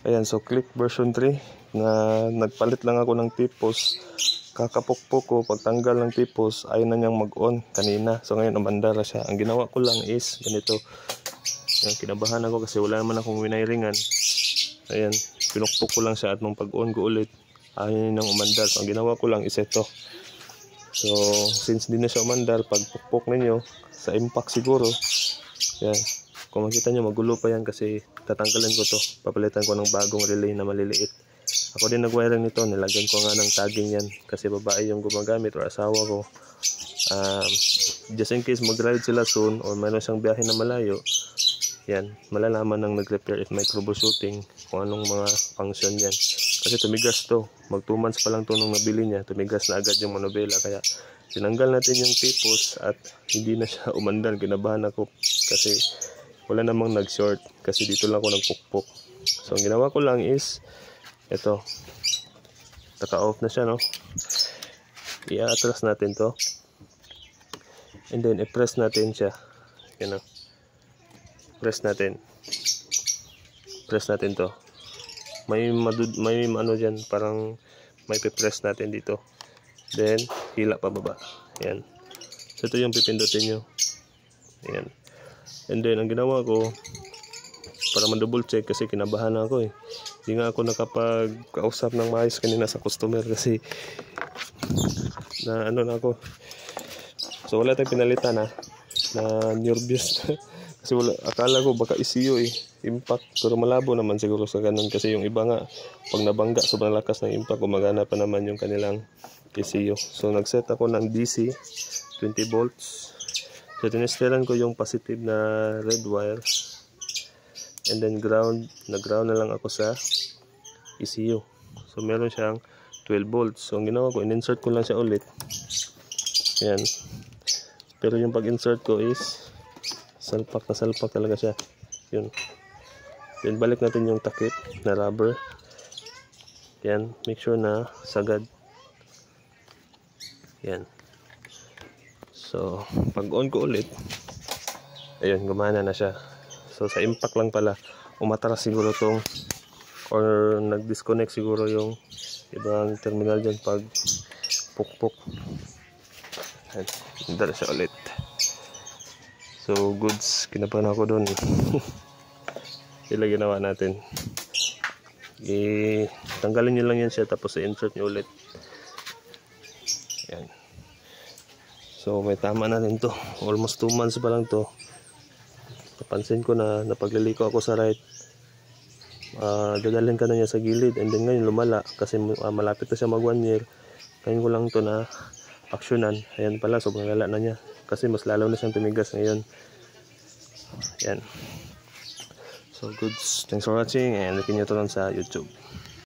Ayan, so click version 3 na nagpalit lang ako ng tipos. Kakapukpok ko, pagtanggal ng tipos, ayaw na niyang mag-on kanina. So ngayon umandar na siya. Ang ginawa ko lang is ganito. Ayan, kinabahan ako kasi wala naman akong winairingan. Ayan, pinukpok ko lang siya at nung pag-on ko ulit, ayaw niya nang umandar. So ang ginawa ko lang is ito. So since hindi na siya umandar, pagpukpok ninyo, sa impact siguro, yan. Kung makita nyo, magulo pa yan kasi tatanggalin ko to. Papalitan ko ng bagong relay na maliliit. Ako din nag-wiring nito. Nilagyan ko nga ng tagging yan. Kasi babae yung gumagamit or asawa ko. Just in case mag-ride sila soon or mayroon siyang biyahe na malayo, yan, malalaman ng nag-repair if may troubleshooting kung anong mga function yan. Kasi tumigas to. Mag 2 months pa lang to nung nabili niya. Tumigas na agad yung manubela. Kaya tinanggal natin yung tipos at hindi na siya umandar. Ginabahan ako kasi wala namang nag-short kasi dito lang ako nagpukpok. So ang ginawa ko lang is ito, naka-off na siya, no? I-atras natin to and then i-press natin siya, you know? Press natin to. May ano dyan, parang may pe-press natin dito, then hila pa baba. Yan, so ito yung pipindutin nyo. Yan. And then ang ginawa ko para ma-double check kasi kinabahan ako eh. Hindi nga ako nakapag-kausap ng maayos kanina sa customer kasi na ano na ako. So wala tayong pinalitan na nervous kasi wala, akala ko baka ECU eh, impact, pero malabo naman siguro sa ganun kasi yung iba nga pag nabangga sobrang lakas ng impact, gumagana pa naman yung kanilang ECU. So nag-set ako ng DC 20 volts. So tinesteran ko yung positive na red wire and then ground, nag-ground na lang ako sa ECU. So meron siyang 12 volts. So ang ginawa ko, in-insert ko lang siya ulit. Yan. Pero yung pag-insert ko is salpak na salpak talaga siya. Yun. Then balik natin yung takip na rubber. Yan. Make sure na sagad. Yan. So pag on ko ulit, ayun, gumana na siya. So sa impact lang pala, umatras siguro tong or nag-disconnect siguro yung ibang terminal dyan pag pukpok. Hindi siya ulit. So goods, kinabahan ako doon. Sila ginawa natin. Tanggalin nyo lang yan siya tapos i-insert nyo ulit. Yan. So may tama na rin to. Almost 2 months pa lang to. Napansin ko na napagliliko ako sa right. Dadalhin ka na niya sa gilid and then ngayon lumala kasi malapit na siya mag 1 year. Ngayon ko lang to na aksyonan. Ayan pala, sobrang lala na niya kasi mas lalo na siyang tumigas ngayon. Yan. So goods, thanks for watching and like nyo to lang sa YouTube.